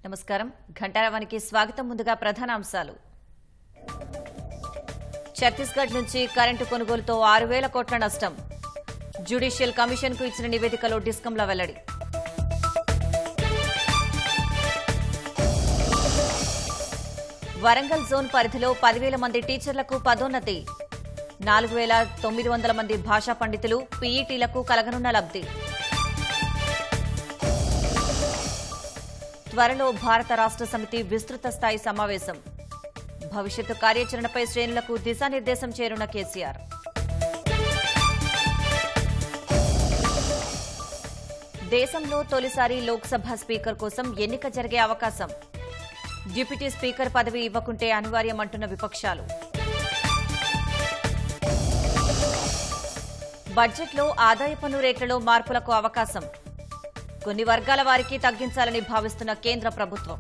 నమస్కారం. ఘంటారావానికి స్వాగతం. ముందుగా ప్రధానాంశాలు. ఛత్తీస్గఢ్ నుంచి కరెంటు కొనుగోలుతో 6,000 కోట్ల నష్టం. జ్యుడిషియల్ కమిషన్కు ఇచ్చిన నివేదికలో డిస్కంల వెల్లడి. వరంగల్ జోన్ పరిధిలో 10,000 మంది టీచర్లకు పదోన్నతి. 4,900 మంది భాషా పండితులు, పీఈటీలకు కలగనున్న లబ్ధి. త్వరలో భారత రాష్ట్ర సమితి విస్తృత స్థాయి సమావేశం. భవిష్యత్తు కార్యాచరణపై శ్రేణులకు దిశానిర్దేశం చేరున్న కేసీఆర్. దేశంలో తొలిసారి లోక్సభ స్పీకర్ కోసం ఎన్నిక జరిగే అవకాశం. డిప్యూటీ స్పీకర్ పదవి ఇవ్వకుంటే అనివార్యమంటున్న విపక్షాలు. బడ్జెట్లో ఆదాయ పన్ను రేట్లలో మార్పులకు అవకాశం. కొన్ని వర్గాల వారికి తగ్గించాలని భావిస్తున్న కేంద్ర ప్రభుత్వం.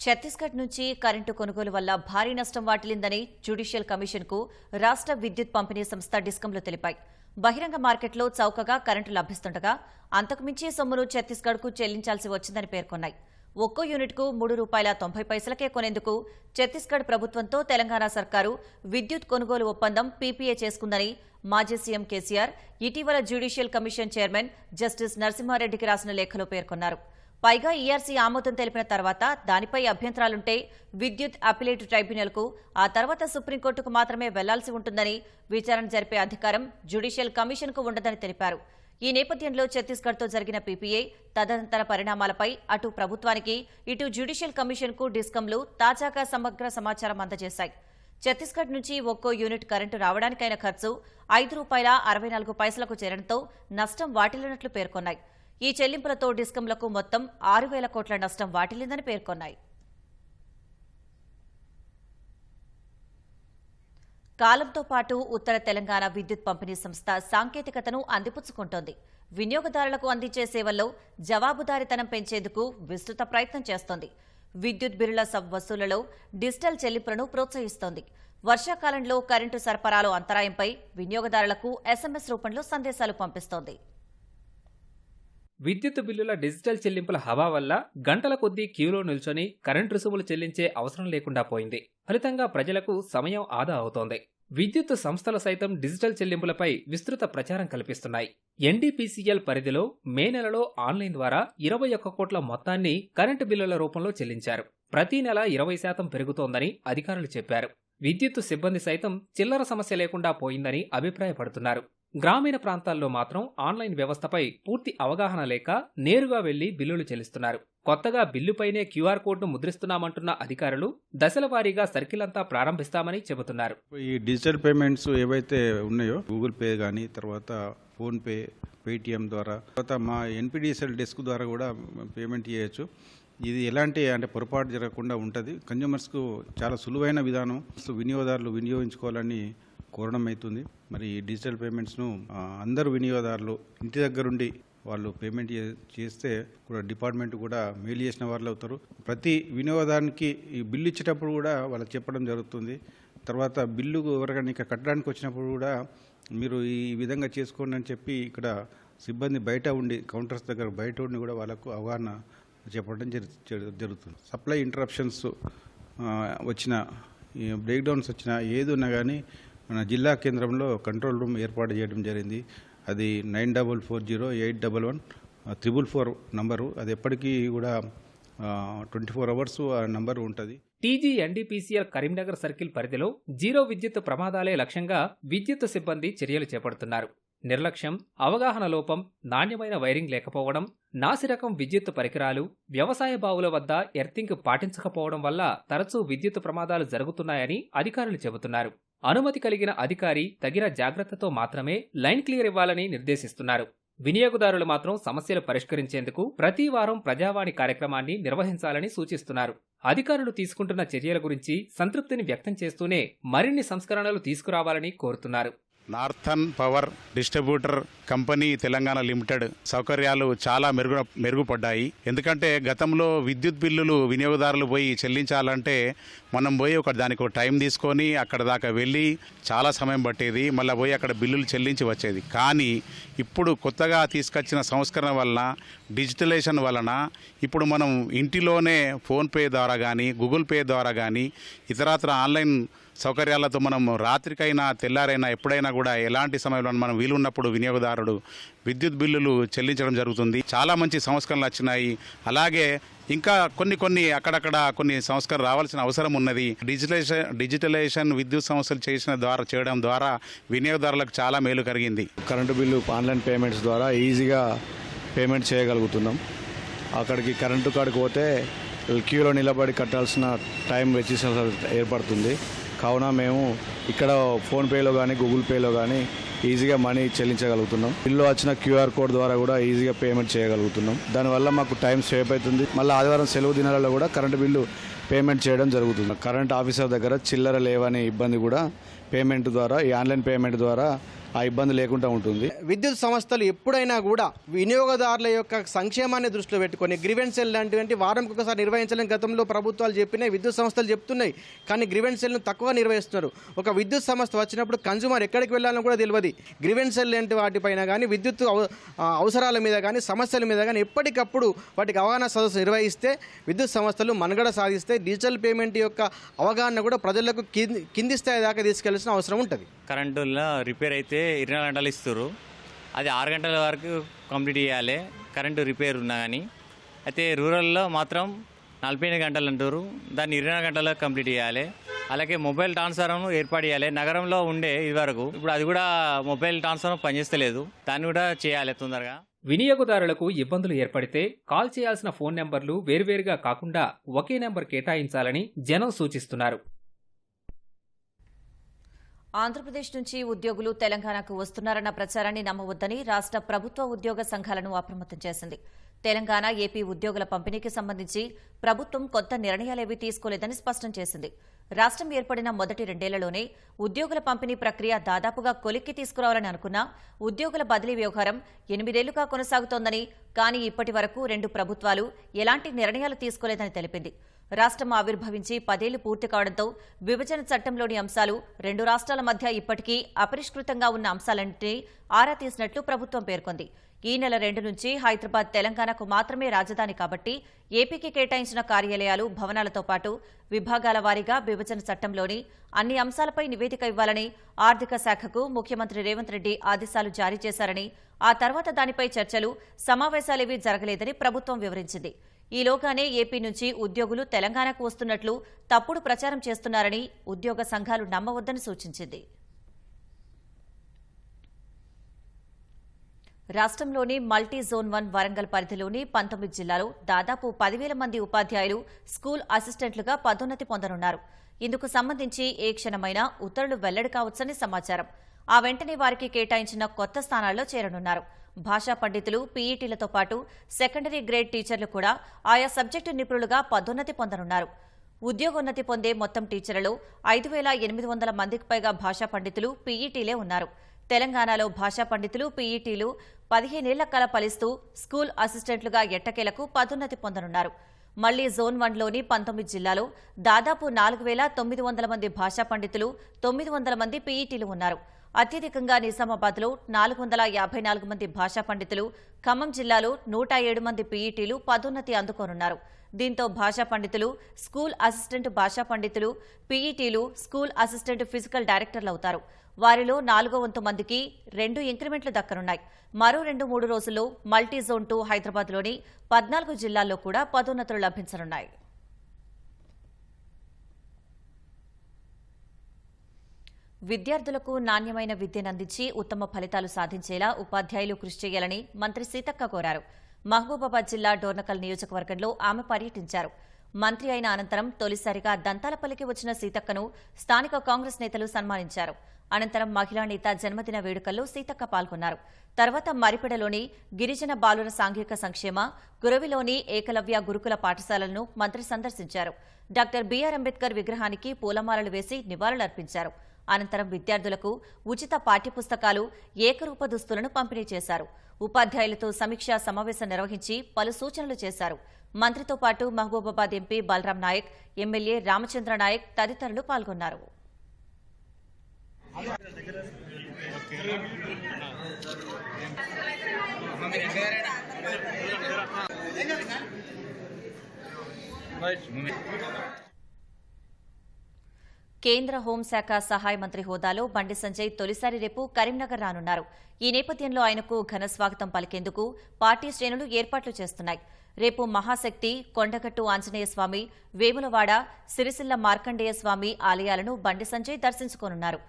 ఛత్తీస్గఢ్ నుంచి కరెంటు కొనుగోలు వల్ల భారీ నష్టం వాటిల్లిందని జ్యుడిషియల్ కమిషన్కు రాష్ట్ర విద్యుత్ పంపిణీ సంస్థ డిస్కంలు తెలిపాయి. బహిరంగ మార్కెట్లో చౌకగా కరెంటు లభిస్తుండగా అంతకుమించి సొమ్మును ఛత్తీస్గఢ్కు చెల్లించాల్సి వచ్చిందని పేర్కొన్నాయి. ఒక్కో యూనిట్కు ₹3.90 కొనేందుకు ఛత్తీస్గఢ్ ప్రభుత్వంతో తెలంగాణ సర్కారు విద్యుత్ కొనుగోలు ఒప్పందం పీపీఏ చేసుకుందని మాజీ సీఎం కేసీఆర్ ఇటీవల జ్యుడిషియల్ కమిషన్ చైర్మన్ జస్టిస్ నరసింహారెడ్డికి రాసిన లేఖలో పేర్కొన్నారు. పైగా ఈఆర్సీ ఆమోదం తెలిపిన తర్వాత దానిపై అభ్యంతరాలుంటే విద్యుత్ అపిలేట్ ట్రైబ్యునల్కు, ఆ తర్వాత సుప్రీంకోర్టుకు మాత్రమే వెళ్లాల్సి ఉంటుందని, విచారణ జరిపే అధికారం జ్యుడిషియల్ కమిషన్కు ఉండదని తెలిపారు. ఈ నేపథ్యంలో ఛత్తీస్గఢ్తో జరిగిన పీపీఏ తదనంతర పరిణామాలపై అటు ప్రభుత్వానికి, ఇటు జ్యుడిషియల్ కమిషన్కు డిస్కంలు తాజాగా సమగ్ర సమాచారం అందజేశాయి. ఛత్తీస్గఢ్ నుంచి ఒక్కో యూనిట్ కరెంటు రావడానికైన ఖర్చు ₹5.64 చేరడంతో నష్టం వాటిల్లినట్లు పేర్కొన్నాయి. ఈ చెల్లింపులతో డిస్కంలకు మొత్తం 6,000 కోట్ల నష్టం వాటిల్లిందని పేర్కొన్నాయి. కాలంతో పాటు ఉత్తర తెలంగాణ విద్యుత్ పంపిణీ సంస్థ సాంకేతికతను అందిపుచ్చుకుంటోంది. వినియోగదారులకు అందించే సేవల్లో జవాబుదారీతనం పెంచేందుకు విస్తృత ప్రయత్నం చేస్తోంది. విద్యుత్ బిల్లుల వసూళ్లలో డిజిటల్ చెల్లింపులను ప్రోత్సహిస్తోంది. వర్షాకాలంలో కరెంటు సరఫరాలో అంతరాయంపై వినియోగదారులకు ఎస్ఎంఎస్ రూపంలో సందేశాలు పంపిస్తోంది. విద్యుత్ బిల్లుల డిజిటల్ చెల్లింపుల హవా వల్ల గంటల కొద్దీ క్యూలో నిల్చొని కరెంటు రుసుములు చెల్లించే అవసరం లేకుండా పోయింది. ఫలితంగా ప్రజలకు సమయం ఆదా అవుతోంది. విద్యుత్ సంస్థలు సైతం డిజిటల్ చెల్లింపులపై విస్తృత ప్రచారం కల్పిస్తున్నాయి. ఎన్డీపీసీఎల్ పరిధిలో మే నెలలో ఆన్లైన్ ద్వారా 21 కోట్ల మొత్తాన్ని కరెంటు బిల్లుల రూపంలో చెల్లించారు. ప్రతి నెల 20% పెరుగుతోందని అధికారులు చెప్పారు. విద్యుత్ సిబ్బంది సైతం చిల్లర సమస్య లేకుండా పోయిందని అభిప్రాయపడుతున్నారు. గ్రామీణ ప్రాంతాల్లో మాత్రం ఆన్లైన్ వ్యవస్థపై పూర్తి అవగాహన లేక నేరుగా వెళ్లి బిల్లులు చెల్లిస్తున్నారు. కొత్తగా బిల్లుపైనే క్యూఆర్ కోడ్ను ముద్రిస్తున్నామంటున్న అధికారులు దశల వారీగా సర్కిల్ అంతా ప్రారంభిస్తామని చెబుతున్నారు. ఈ డిజిటల్ పేమెంట్స్ ఏవైతే ఉన్నాయో గూగుల్ పే కానీ, తర్వాత ఫోన్ పే, పేటిఎం ద్వారా, తర్వాత మా ఎన్పిడిసిఎల్ డెస్క్ ద్వారా కూడా పేమెంట్ చేయొచ్చు. ఇది ఎలాంటి పొరపాటు జరగకుండా ఉంటుంది. కన్జ్యూమర్స్కు చాలా సులువైన విధానం, వినియోగదారులు వినియోగించుకోవాలని కోరడం అవుతుంది. మరి డిజిటల్ పేమెంట్స్ను అందరూ వినియోగదారులు ఇంటి దగ్గరుండి వాళ్ళు పేమెంట్ చేస్తే కూడా డిపార్ట్మెంట్ కూడా మెయిల్ చేసిన వాళ్ళు అవుతారు. ప్రతి వినియోగదారునికి ఈ బిల్లు ఇచ్చేటప్పుడు కూడా వాళ్ళకి చెప్పడం జరుగుతుంది. తర్వాత బిల్లు ఎవరికైనా ఇక్కడ కట్టడానికి వచ్చినప్పుడు కూడా మీరు ఈ విధంగా చేసుకోండి అని చెప్పి ఇక్కడ సిబ్బంది బయట ఉండి కౌంటర్స్ దగ్గర బయట ఉండి కూడా వాళ్ళకు అవగాహన చెప్పడం జరుగుతుంది. సప్లై ఇంటరప్షన్స్ వచ్చిన, బ్రేక్డౌన్స్ వచ్చిన ఏది ఉన్నా కానీ మన జిల్లా కేంద్రంలో కంట్రోల్ రూమ్ ఏర్పాటు చేయడం జరిగింది. అది 9440811144 నంబరు. అది ఎప్పటికీ కూడా 24 అవర్స్ ఆ నంబరు ఉంటుంది. టీజీ ఎన్డీపీసీఎల్ కరీంనగర్ సర్కిల్ పరిధిలో జీరో విద్యుత్ ప్రమాదాలే లక్ష్యంగా విద్యుత్ సిబ్బంది చర్యలు చేపడుతున్నారు. నిర్లక్ష్యం, అవగాహన లోపం, నాణ్యమైన వైరింగ్ లేకపోవడం, నాసిరకం విద్యుత్ పరికరాలు, వ్యవసాయ బావుల వద్ద ఎర్తింగ్ పాటించకపోవడం వల్ల తరచూ విద్యుత్ ప్రమాదాలు జరుగుతున్నాయని అధికారులు చెబుతున్నారు. అనుమతి కలిగిన అధికారి తగిన జాగ్రత్తతో మాత్రమే లైన్ క్లియర్ ఇవ్వాలని నిర్దేశిస్తున్నారు. వినియోగదారులు మాత్రం సమస్యలు పరిష్కరించేందుకు ప్రతి వారం ప్రజావాణి కార్యక్రమాన్ని నిర్వహించాలని సూచిస్తున్నారు. అధికారులు తీసుకుంటున్న చర్యల గురించి సంతృప్తిని వ్యక్తం చేస్తూనే మరిన్ని సంస్కరణలు తీసుకురావాలని కోరుతున్నారు. Northern power distributor company Telangana limited సౌకర్యాలు చాలా మెరుగుపడ్డాయి. ఎందుకంటే గతంలో విద్యుత్ బిల్లులు వినియోగదారులు పోయి చెల్లించాలంటే మనం పోయి దానికి ఒక టైం తీసుకొని అక్కడ దాకా వెళ్ళి చాలా సమయం పట్టేది, మళ్ళీ పోయి అక్కడ బిల్లులు చెల్లించి వచ్చేది. కానీ ఇప్పుడు కొత్తగా తీసుకొచ్చిన సంస్కరణ వలన, డిజిటలైజేషన్ వలన ఇప్పుడు మనం ఇంటిలోనే ఫోన్పే ద్వారా కానీ, గూగుల్ పే ద్వారా కానీ, ఇతరత్ర ఆన్లైన్ సౌకర్యాలతో మనం రాత్రికైనా తెల్లారైనా ఎప్పుడైనా కూడా ఎలాంటి సమయంలో మనం వీలున్నప్పుడు వినియోగదారుడు విద్యుత్ బిల్లులు చెల్లించడం జరుగుతుంది. చాలా మంచి సంస్కరణలు వచ్చినాయి. అలాగే ఇంకా కొన్ని అక్కడక్కడ కొన్ని సంస్కరణలు రావాల్సిన అవసరం ఉన్నది. డిజిటలైజేషన్ విద్యుత్ సంస్థలు చేయడం ద్వారా వినియోగదారులకు చాలా మేలు కలిగింది. కరెంటు బిల్లు ఆన్లైన్ పేమెంట్స్ ద్వారా ఈజీగా పేమెంట్ చేయగలుగుతున్నాం. అక్కడికి కరెంటు కాడికి పోతే క్యూలో నిలబడి కట్టాల్సిన టైం వెచ్చించాల్సి ఏర్పడుతుంది. కావున మేము ఇక్కడ ఫోన్పేలో కానీ, గూగుల్ పేలో కానీ ఈజీగా మనీ చెల్లించగలుగుతున్నాం. బిల్లు వచ్చిన క్యూఆర్ కోడ్ ద్వారా కూడా ఈజీగా పేమెంట్ చేయగలుగుతున్నాం. దానివల్ల మాకు టైం సేవ్ అవుతుంది. మళ్ళీ ఆదివారం సెలవు దినాలలో కూడా కరెంటు బిల్లు పేమెంట్ చేయడం జరుగుతుంది. కరెంట్ ఆఫీసర్ దగ్గర చిల్లర లేవనే ఇబ్బంది కూడా పేమెంట్ ద్వారా, ఈ ఆన్లైన్ పేమెంట్ ద్వారా ఆ ఇబ్బంది లేకుండా ఉంటుంది. విద్యుత్ సంస్థలు ఎప్పుడైనా కూడా వినియోగదారుల యొక్క సంక్షేమాన్ని దృష్టిలో పెట్టుకొని గ్రీవెన్స్ సెల్ లాంటివంటి వారంకి ఒకసారి నిర్వహించాలని గతంలో ప్రభుత్వాలు చెప్పినాయి, విద్యుత్ సంస్థలు చెప్తున్నాయి. కానీ గ్రీవెన్స్ సెల్ను తక్కువ నిర్వహిస్తున్నారు. ఒక విద్యుత్ సంస్థ వచ్చినప్పుడు కన్జ్యూమర్ ఎక్కడికి వెళ్ళాలని కూడా తెలియదు. గ్రీవెన్స్ సెల్ లాంటి వాటిపైన కానీ, విద్యుత్ అవసరాల మీద కానీ, సమస్యల మీద కానీ ఎప్పటికప్పుడు వాటికి అవగాహన సదస్సు నిర్వహిస్తే విద్యుత్ సంస్థలు మనుగడ సాధిస్తే డిజిటల్ పేమెంట్ యొక్క అవగాహన కూడా ప్రజలకు కింది స్థాయి దాకా తీసుకెళ్లాల్సిన అవసరం ఉంటుంది. కరెంటులో రిపేర్ అయితే 24 గంటలు ఇస్తారు. అది 6 గంటల వరకు కంప్లీట్ చేయాలి కరెంటు రిపేర్ ఉన్నా కానీ. అయితే రూరల్లో మాత్రం 48 గంటలు అంటారు, దాన్ని 24 గంటల్లో కంప్లీట్ చేయాలి. అలాగే మొబైల్ ట్రాన్స్ఫార్మర్ ఏర్పాటు చేయాలి. నగరంలో ఉండే ఇదివరకు, ఇప్పుడు అది కూడా మొబైల్ ట్రాన్స్ఫార్మర్ పనిచేస్తలేదు, దాన్ని కూడా చేయాలి తొందరగా. వినియోగదారులకు ఇబ్బందులు ఏర్పడితే కాల్ చేయాల్సిన ఫోన్ నెంబర్లు వేర్వేరుగా కాకుండా ఒకే నెంబర్ కేటాయించాలని జనం సూచిస్తున్నారు. ఆంధ్రప్రదేశ్ నుంచి ఉద్యోగులు తెలంగాణకు వస్తున్నారన్న ప్రచారాన్ని నమ్మవద్దని రాష్ట్ర ప్రభుత్వ ఉద్యోగ సంఘాలను అప్రమత్తం చేసింది. తెలంగాణ, ఏపీ ఉద్యోగుల పంపిణీకి సంబంధించి ప్రభుత్వం కొత్త నిర్ణయాలేవీ తీసుకోలేదని స్పష్టం చేసింది. రాష్ట్రం ఏర్పడిన మొదటి 2 ఏళ్లలోనే ఉద్యోగుల పంపిణీ ప్రక్రియ దాదాపుగా కొలిక్కి తీసుకురావాలని అనుకున్నా ఉద్యోగుల బదిలీ వ్యవహారం 8 ఏళ్లుగా కొనసాగుతోందని, కానీ ఇప్పటి వరకు 2 ప్రభుత్వాలు ఎలాంటి నిర్ణయాలు తీసుకోలేదని తెలిపింది. రాష్ట్రం ఆవిర్భవించి 10 ఏళ్లు పూర్తి కావడంతో విభజన చట్టంలోని అంశాలు 2 రాష్ట్రాల మధ్య ఇప్పటికీ అపరిష్కృతంగా ఉన్న అంశాలన్నింటినీ ఆరా తీసినట్లు ప్రభుత్వం పేర్కొంది. ఈ నెల 2 నుంచి హైదరాబాద్ తెలంగాణకు మాత్రమే రాజధాని కాబట్టి ఏపీకి కేటాయించిన కార్యాలయాలు, భవనాలతో పాటు విభాగాల వారీగా విభజన చట్టంలోని అన్ని అంశాలపై నివేదిక ఇవ్వాలని ఆర్థిక శాఖకు ముఖ్యమంత్రి రేవంత్ రెడ్డి ఆదేశాలు జారీ చేశారని, ఆ తర్వాత దానిపై చర్చలు, సమావేశాలేవీ జరగలేదని ప్రభుత్వం వివరించింది. ఈలోగానే ఏపీ నుంచి ఉద్యోగులు తెలంగాణకు వస్తున్నట్లు తప్పుడు ప్రచారం చేస్తున్నారని ఉద్యోగ సంఘాలు నమ్మవద్దని సూచించింది. రాష్ట్రంలోని మల్టీ జోన్ 1 వరంగల్ పరిధిలోని 19 జిల్లాలో దాదాపు 10,000 మంది ఉపాధ్యాయులు, స్కూల్ అసిస్టెంట్లుగా పదోన్నతి పొందనున్నారు. ఇందుకు సంబంధించి ఏ క్షణమైనా ఉత్తర్వులు వెల్లడి కావచ్చని సమాచారం. ఆ వెంటనే వారికి కేటాయించిన కొత్త స్థానాల్లో చేరనున్నారు. భాషా పండితులు, పీఈటీలతో పాటు సెకండరీ గ్రేడ్ టీచర్లు కూడా ఆయా సబ్జెక్టు నిపుణులుగా పదోన్నతి పొందనున్నారు. ఉద్యోగోన్నతి పొందే మొత్తం టీచర్లలో 5,800 మందికి పైగా భాషా పండితులు, పీఈటీలే ఉన్నారు. తెలంగాణలో భాషా పండితులు, పీఈటీలు 15 ఏళ్ల కాల ఫలిస్తూ స్కూల్ అసిస్టెంట్లుగా ఎట్టకేలకు పదోన్నతి పొందనున్నారు. మళ్లీ జోన్ 1లోని 19 జిల్లాలో దాదాపు 4,900 మంది భాషా పండితులు, 900 మంది పీఈటీలు ఉన్నారు. అత్యధికంగా నిజామాబాద్లో 454 మంది భాషా పండితులు, ఖమ్మం జిల్లాలో 107 మంది పీఈటీలు పదోన్నతి అందుకోనున్నారు. దీంతో భాషా పండితులు, స్కూల్ అసిస్టెంట్ భాషా పండితులు, పీఈటీలు స్కూల్ అసిస్టెంట్ ఫిజికల్ డైరెక్టర్లు అవుతారు. వారిలో 4వ వంతు మందికి 2 ఇంక్రిమెంట్లు దక్కనున్నాయి. మరో 2-3 రోజుల్లో మల్టీ జోన్ 2 హైదరాబాద్లోని 14 జిల్లాల్లో కూడా పదోన్నతులు లభించనున్నాయి. విద్యార్థులకు నాణ్యమైన విద్యనందించి ఉత్తమ ఫలితాలు సాధించేలా ఉపాధ్యాయులు కృషి చేయాలని మంత్రి సీతక్క కోరారు. మహబూబాబాద్ జిల్లా డోర్నకల్ నియోజకవర్గంలో ఆమె పర్యటించారు. మంత్రి అయిన అనంతరం తొలిసారిగా దంతాలపల్లికి వచ్చిన సీతక్కను స్థానిక కాంగ్రెస్ నేతలు సన్మానించారు. అనంతరం మహిళా నేత జన్మదిన వేడుకల్లో సీతక్క పాల్గొన్నారు. తర్వాత మరిపెడలోని గిరిజన బాలుర సాంఘిక సంక్షేమ, గురవిలోని ఏకలవ్య గురుకుల పాఠశాలలను మంత్రి సందర్శించారు. డాక్టర్ బీఆర్ అంబేద్కర్ విగ్రహానికి పూలమాలలు వేసి నివాళులర్పించారు. అనంతరం విద్యార్థులకు ఉచిత పాఠ్యపుస్తకాలు, ఏకరూప దుస్తులను పంపిణీ చేశారు. ఉపాధ్యాయులతో సమీక్షా సమావేశం నిర్వహించి పలు సూచనలు చేశారు. మంత్రితో పాటు మహబూబాబాద్ ఎంపీ బలరాం నాయక్, ఎమ్మెల్యే రామచంద్ర నాయక్ తదితరులు పాల్గొన్నారు. కేంద్ర హోంశాఖ సహాయ మంత్రి హోదాలో బండి సంజయ్ తొలిసారి రేపు కరీంనగర్ రానున్నారు. ఈ నేపథ్యంలో ఆయనకు ఘన స్వాగతం పలికేందుకు పార్టీ శ్రేణులు ఏర్పాట్లు చేస్తున్నాయి. రేపు మహాశక్తి, కొండగట్టు ఆంజనేయ స్వామి, వేములవాడ, సిరిసిల్ల మార్కండేయ స్వామి ఆలయాలను బండి సంజయ్ దర్శించుకోనున్నారు.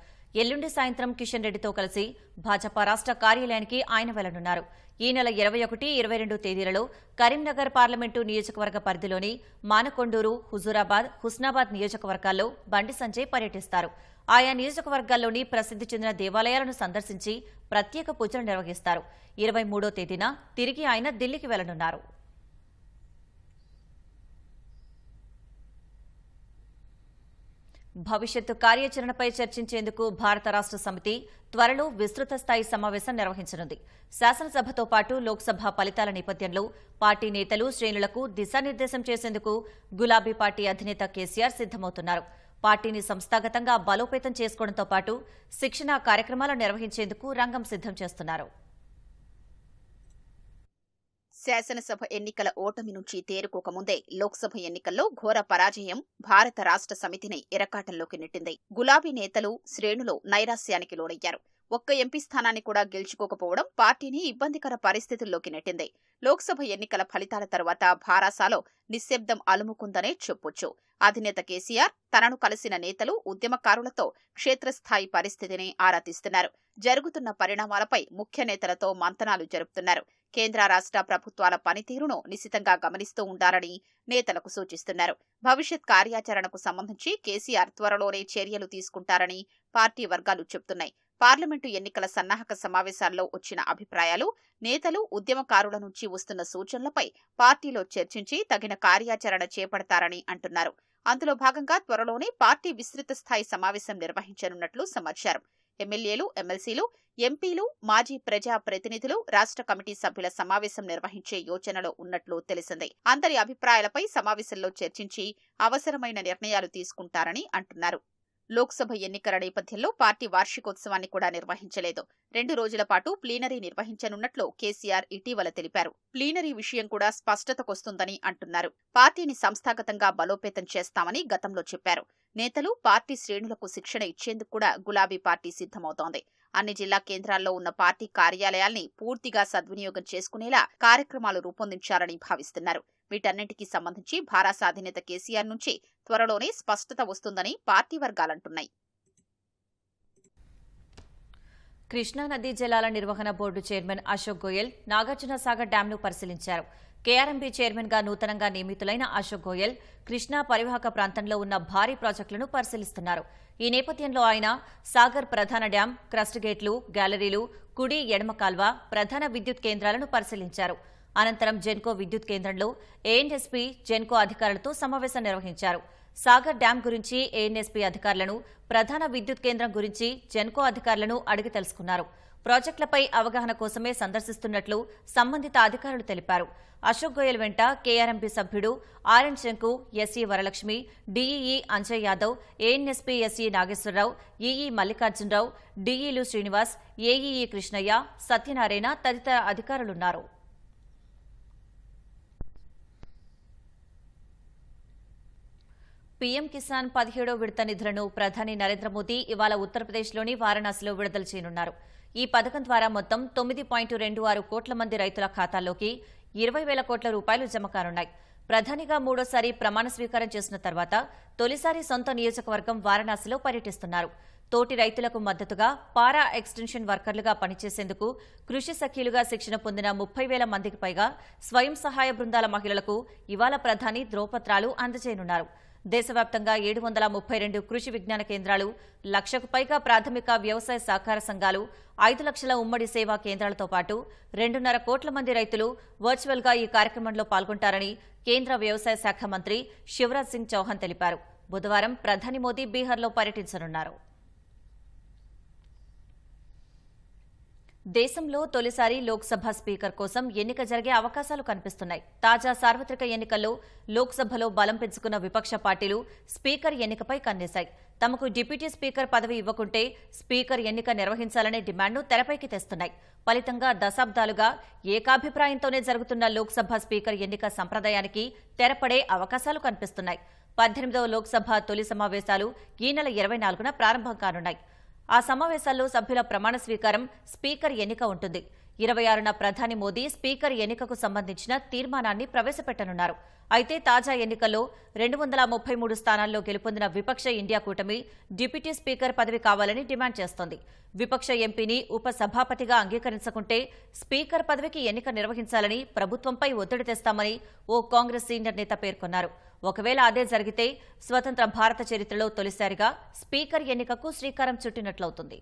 ఎల్లుండి సాయంత్రం కిషన్ రెడ్డితో కలిసి భాజపా రాష్ట్ర కార్యాలయానికి ఆయన వెళ్లనున్నారు. ఈ నెల 21, 22 తేదీలలో కరీంనగర్ పార్లమెంటు నియోజకవర్గ పరిధిలోని మానకొండూరు, హుజూరాబాద్, హుస్నాబాద్ నియోజకవర్గాల్లో బండి సంజయ్ పర్యటిస్తారు. ఆయా నియోజకవర్గాల్లోని ప్రసిద్ది చెందిన దేవాలయాలను సందర్శించి ప్రత్యేక పూజలు నిర్వహిస్తారు. 23వ తేదీన తిరిగి ఆయన ఢిల్లీకి వెళ్లనున్నారు. భవిష్యత్తు కార్యాచరణపై చర్చించేందుకు భారత రాష్ట్ర సమితి త్వరలో విస్తృత స్థాయి సమావేశం నిర్వహించనుంది. శాసనసభతో పాటు లోక్సభ ఫలితాల నేపథ్యంలో పార్టీ నేతలు, శ్రేణులకు దిశానిర్దేశం చేసేందుకు గులాబీ పార్టీ అధినేత కేసీఆర్ సిద్దమవుతున్నారు. పార్టీని సంస్థాగతంగా బలోపేతం చేసుకోవడంతో పాటు శిక్షణా కార్యక్రమాలు నిర్వహించేందుకు రంగం సిద్దం చేస్తున్నారు. శాసనసభ ఎన్నికల ఓటమి నుంచి తేరుకోకముందే లోక్సభ ఎన్నికల్లో ఘోర పరాజయం భారత రాష్ట్ర సమితిని ఇరకాటంలోకి నెట్టింది. గులాబీ నేతలు, శ్రేణులు నైరాస్యానికి లోనయ్యారు. ఒక్క ఎంపీ స్థానాన్ని కూడా గెలుచుకోకపోవడం పార్టీని ఇబ్బందికర పరిస్థితుల్లోకి నెట్టింది. లోక్సభ ఎన్నికల ఫలితాల తర్వాత భారాసాలో నిశ్శబ్దం అలుముకుందనే చెప్పొచ్చు. అధినేత కేసీఆర్ తనను కలిసిన నేతలు, ఉద్యమకారులతో క్షేత్రస్థాయి పరిస్థితిని ఆరా తీస్తున్నారు. జరుగుతున్న పరిణామాలపై ముఖ్య నేతలతో మంతనాలు జరుపుతున్నారు. కేంద్ర రాష్ట్ర ప్రభుత్వాల పనితీరును నిశితంగా గమనిస్తూ ఉండాలని నేతలకు సూచిస్తున్నారు. భవిష్యత్ కార్యాచరణకు సంబంధించి కేసీఆర్ త్వరలోనే చర్యలు తీసుకుంటారని పార్టీ వర్గాలు చెబుతున్నాయి. పార్లమెంటు ఎన్నికల సన్నాహక సమావేశాల్లో వచ్చిన అభిప్రాయాలు, నేతలు, ఉద్యమకారుల నుంచి వస్తున్న సూచనలపై పార్టీలో చర్చించి తగిన కార్యాచరణ చేపడతారని అంటున్నారు. అందులో భాగంగా త్వరలోనే పార్టీ విస్తృత స్థాయి సమావేశం నిర్వహించనున్నట్లు సమాచారం. ఎమ్మెల్యేలు, ఎమ్మెల్సీలు, ఎంపీలు, మాజీ ప్రజా ప్రతినిధులు, రాష్ట్ర కమిటీ సభ్యుల సమావేశం నిర్వహించే యోచనలో ఉన్నట్లు తెలిసింది. అందరి అభిప్రాయాలపై సమావేశంలో చర్చించి అవసరమైన నిర్ణయాలు తీసుకుంటారని అంటున్నారు. లోక్సభ ఎన్నికల నేపథ్యంలో పార్టీ వార్షికోత్సవాన్ని కూడా నిర్వహించలేదు. 2 రోజుల పాటు ప్లీనరీ నిర్వహించనున్నట్లు కేసీఆర్ ఇటీవల తెలిపారు. ప్లీనరీ విషయం కూడా స్పష్టతకొస్తుందని అంటున్నారు. పార్టీని సంస్థాగతంగా బలోపేతం చేస్తామని గతంలో చెప్పారు. నేతలు, పార్టీ శ్రేణులకు శిక్షణ ఇచ్చేందుకు కూడా గులాబీ పార్టీ సిద్దమవుతోంది. అన్ని జిల్లా కేంద్రాల్లో ఉన్న పార్టీ కార్యాలయాల్ని పూర్తిగా సద్వినియోగం చేసుకునేలా కార్యక్రమాలు రూపొందించాలని భావిస్తున్నారు. వీటన్నింటికీ సంబంధించి భారాస అధినేత కేసీఆర్ నుంచి త్వరలోనే స్పష్టత వస్తుందని పార్టీ వర్గాలంటున్నాయి. కృష్ణానదీ జలాల నిర్వహణ బోర్డు చైర్మన్ అశోక్ గోయల్ నాగార్జునసాగర్ డ్యాంను పరిశీలించారు. కేఆర్ఎంబీ చైర్మన్ గా నూతనంగా నియమితులైన అశోక్ గోయల్ కృష్ణా పరివాహక ప్రాంతంలో ఉన్న భారీ ప్రాజెక్టులను పరిశీలిస్తున్నారు. ఈ నేపథ్యంలో ఆయన సాగర్ ప్రధాన డ్యాం, క్రస్ట్ గేట్లు, గ్యాలరీలు, కుడి, ఎడమ కాల్వ, ప్రధాన విద్యుత్ కేంద్రాలను పరిశీలించారు. అనంతరం జెన్కో విద్యుత్ కేంద్రంలో ఏఎన్ఎస్పీ, జెన్కో అధికారులతో సమావేశం నిర్వహించారు. సాగర్ డ్యాం గురించి ఏఎన్ఎస్పీ అధికారులను, ప్రధాన విద్యుత్ కేంద్రం గురించి జెన్కో అధికారులను అడిగి తెలుసుకున్నారు. ప్రాజెక్టులపై అవగాహన కోసమే సందర్శిస్తున్నట్లు సంబంధిత అధికారులు తెలిపారు. అశోక్ గోయల్ వెంట కేఆర్ఎంపీ సభ్యుడు RN Shanku, SE Varalakshmi, DEE Anjay Yadav, ANSP SE Nageswararao, EE Mallikarjunarao, డీఈలు శ్రీనివాస్, ఏఈఈ కృష్ణయ్య, సత్యనారాయణ తదితర అధికారులున్నారు. పీఎం కిసాన్ 17వ విడత నిధులను ప్రధాని నరేంద్ర మోదీ ఇవాళ ఉత్తరప్రదేశ్లోని వారణాసిలో విడుదల చేయనున్నారు. ఈ పథకం ద్వారా మొత్తం 9.26 కోట్ల మంది రైతుల ఖాతాల్లోకి 20,000 కోట్ల రూపాయలు జమ కానున్నాయి. ప్రధానిగా మూడోసారి ప్రమాణ స్వీకారం చేసిన తర్వాత తొలిసారి సొంత నియోజకవర్గం వారణాసిలో పర్యటిస్తున్నారు. తోటి రైతులకు మద్దతుగా పారా ఎక్స్టెన్షన్ వర్కర్లుగా పనిచేసేందుకు కృషి సఖీలుగా శిక్షణ పొందిన 30,000 మందికి పైగా స్వయం సహాయ బృందాల మహిళలకు ఇవాళ ప్రధాని ధ్రువపత్రాలు అందజేయనున్నారు. దేశవ్యాప్తంగా 732 కృషి విజ్ఞాన కేంద్రాలు, 1,00,000కు పైగా ప్రాథమిక వ్యవసాయ సహకార సంఘాలు, 5 లక్షల ఉమ్మడి సేవా కేంద్రాలతో పాటు 2.5 కోట్ల మంది రైతులు వర్చువల్గా ఈ కార్యక్రమంలో పాల్గొంటారని కేంద్ర వ్యవసాయ శాఖ మంత్రి శివరాజ్ సింగ్ చౌహాన్ తెలిపారు. బుధవారం ప్రధాని మోదీ బీహార్లో పర్యటించనున్నారు. దేశంలో తొలిసారి లోక్సభ స్పీకర్ కోసం ఎన్నిక జరిగే అవకాశాలు కనిపిస్తున్నాయి. తాజా సార్వత్రిక ఎన్నికల్లో లోక్సభలో బలం పెంచుకున్న విపక్ష పార్టీలు స్పీకర్ ఎన్నికపై కన్నేశాయి. తమకు డిప్యూటీ స్పీకర్ పదవి ఇవ్వకుంటే స్పీకర్ ఎన్నిక నిర్వహించాలనే డిమాండ్ను తెరపైకి తెస్తున్నాయి. ఫలితంగా దశాబ్దాలుగా ఏకాభిప్రాయంతోనే జరుగుతున్న లోక్సభ స్పీకర్ ఎన్నిక సంప్రదాయానికి తెరపడే అవకాశాలు కనిపిస్తున్నాయి. 18వ లోక్సభ తొలి సమావేశాలు ఈ నెల 24న ప్రారంభం కానున్నాయి. ఆ సమావేశాల్లో సభ్యుల ప్రమాణ స్వీకారం, స్పీకర్ ఎన్నిక ఉంటుంది. 26న ప్రధాని మోదీ స్పీకర్ ఎన్నికకు సంబంధించిన తీర్మానాన్ని ప్రవేశపెట్టనున్నారు. అయితే తాజా ఎన్నికల్లో 233 స్థానాల్లో గెలుపొందిన విపక్ష ఇండియా కూటమి డిప్యూటీ స్పీకర్ పదవి కావాలని డిమాండ్ చేస్తోంది. విపక్ష ఎంపీని ఉపసభాపతిగా అంగీకరించకుంటే స్పీకర్ పదవికి ఎన్నిక నిర్వహించాలని ప్రభుత్వంపై ఒత్తిడి తెస్తామని ఓ కాంగ్రెస్ సీనియర్ నేత పేర్కొన్నారు. ఒకవేళ అదే జరిగితే స్వతంత్ర భారత చరిత్రలో తొలిసారిగా స్పీకర్ ఎన్నికకు శ్రీకారం చుట్టినట్లవుతుంది.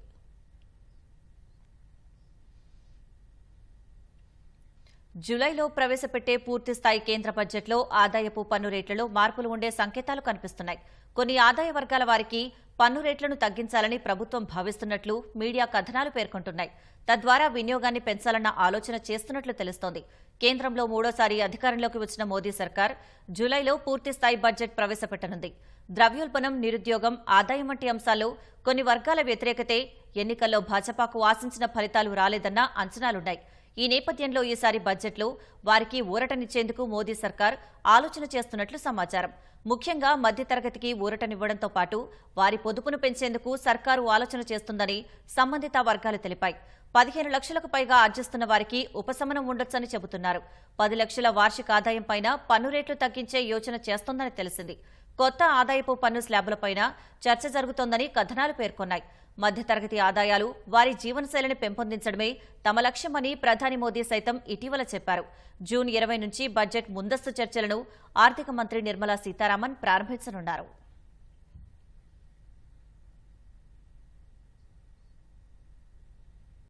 జూలైలో ప్రవేశపెట్టే పూర్తిస్థాయి కేంద్ర బడ్జెట్లో ఆదాయపు పన్ను రేట్లలో మార్పులు ఉండే సంకేతాలు కనిపిస్తున్నాయి. కొన్ని ఆదాయ వర్గాల వారికి పన్ను రేట్లను తగ్గించాలని ప్రభుత్వం భావిస్తున్నట్లు మీడియా కథనాలు పేర్కొంటున్నాయి. తద్వారా వినియోగాన్ని పెంచాలన్న ఆలోచన చేస్తున్నట్లు తెలుస్తోంది. కేంద్రంలో మూడోసారి అధికారంలోకి వచ్చిన మోదీ సర్కార్ జూలైలో పూర్తిస్థాయి బడ్జెట్ ప్రవేశపెట్టనుంది. ద్రవ్యోల్బణం, నిరుద్యోగం, ఆదాయం వంటి అంశాల్లో కొన్ని వర్గాల వ్యతిరేకతే ఎన్నికల్లో భాజపాకు ఆశించిన ఫలితాలు రాలేదన్న అంచనాలున్నాయి. ఈ నేపథ్యంలో ఈసారి బడ్జెట్లో వారికి ఊరటనిచ్చేందుకు మోదీ సర్కార్ ఆలోచన చేస్తున్నట్లు సమాచారం. ముఖ్యంగా మధ్యతరగతికి ఊరటనివ్వడంతో పాటు వారి పొదుపును పెంచేందుకు సర్కారు ఆలోచన చేస్తుందని సంబంధిత వర్గాలు తెలిపాయి. 15 లక్షలకు పైగా ఆర్జిస్తున్న వారికి ఉపశమనం ఉండొచ్చని చెబుతున్నారు. 10 లక్షల వార్షిక ఆదాయంపైన పన్ను రేట్లు తగ్గించే యోచన చేస్తోందని తెలిసింది. కొత్త ఆదాయపు పన్ను స్లాబులపైన చర్చ జరుగుతోందని కథనాలు పేర్కొన్నాయి. మధ్యతరగతి ఆదాయాలు, వారి జీవనశైలిని పెంపొందించడమే తమ లక్ష్యమని ప్రధాని మోదీ సైతం ఇటీవల చెప్పారు. జూన్ 20 నుంచి బడ్జెట్ ముందస్తు చర్చలను ఆర్థిక మంత్రి నిర్మలా సీతారామన్ ప్రారంభించనున్నారు.